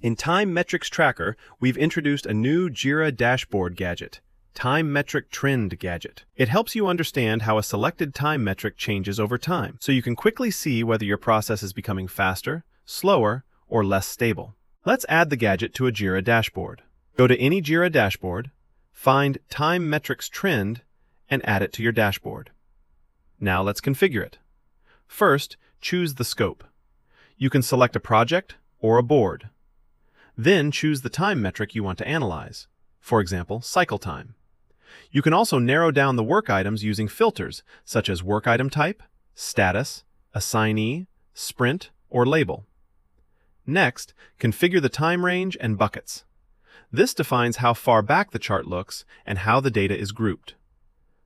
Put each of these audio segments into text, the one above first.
In Time Metrics Tracker, we've introduced a new Jira Dashboard gadget, Time Metric Trend Gadget. It helps you understand how a selected time metric changes over time, so you can quickly see whether your process is becoming faster, slower, or less stable. Let's add the gadget to a Jira dashboard. Go to any Jira dashboard, find Time Metrics Trend, and add it to your dashboard. Now let's configure it. First, choose the scope. You can select a project or a board. Then choose the time metric you want to analyze, for example, cycle time. You can also narrow down the work items using filters such as work item type, status, assignee, sprint, or label. Next, configure the time range and buckets. This defines how far back the chart looks and how the data is grouped.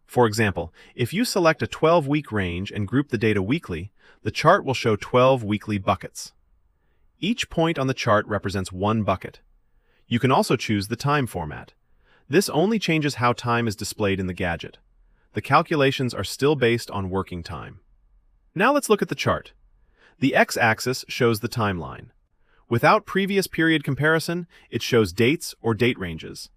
For example, if you select a 12-week range and group the data weekly, the chart will show 12 weekly buckets. Each point on the chart represents one bucket. You can also choose the time format. This only changes how time is displayed in the gadget. The calculations are still based on working time. Now let's look at the chart. The x-axis shows the timeline. Without previous period comparison, it shows dates or date ranges.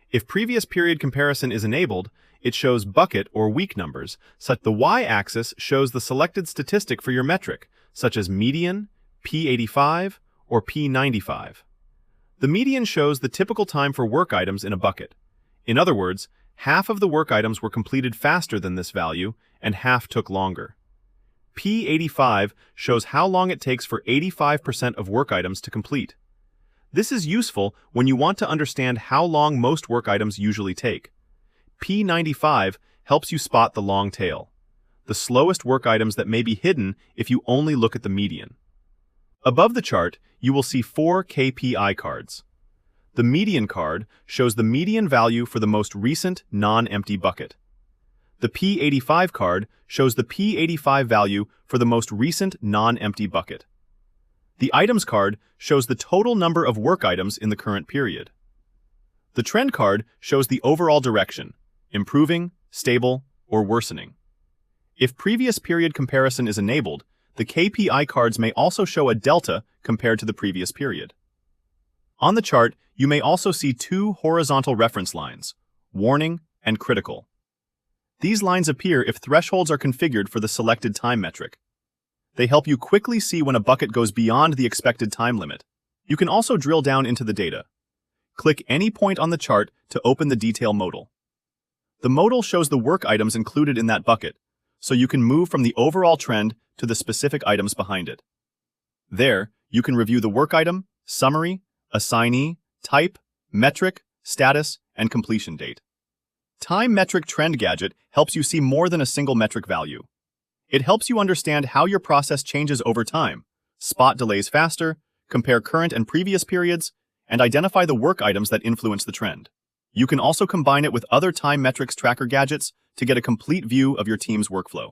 If previous period comparison is enabled, it shows bucket or week numbers, such the y-axis shows the selected statistic for your metric, such as median, P85, or P95. The median shows the typical time for work items in a bucket. In other words, half of the work items were completed faster than this value, and half took longer. P85 shows how long it takes for 85% of work items to complete. This is useful when you want to understand how long most work items usually take. P95 helps you spot the long tail, the slowest work items that may be hidden if you only look at the median. Above the chart, you will see 4 KPI cards. The median card shows the median value for the most recent non-empty bucket. The P85 card shows the P85 value for the most recent non-empty bucket. The items card shows the total number of work items in the current period. The trend card shows the overall direction, improving, stable, or worsening. If previous period comparison is enabled, the KPI cards may also show a delta compared to the previous period. On the chart, you may also see 2 horizontal reference lines, warning and critical. These lines appear if thresholds are configured for the selected time metric. They help you quickly see when a bucket goes beyond the expected time limit. You can also drill down into the data. Click any point on the chart to open the detail modal. The modal shows the work items included in that bucket, so you can move from the overall trend to the specific items behind it. There, you can review the work item, summary, assignee, type, metric, status, and completion date. Time Metric Trend Gadget helps you see more than a single metric value. It helps you understand how your process changes over time, spot delays faster, compare current and previous periods, and identify the work items that influence the trend. You can also combine it with other time metrics tracker gadgets to get a complete view of your team's workflow.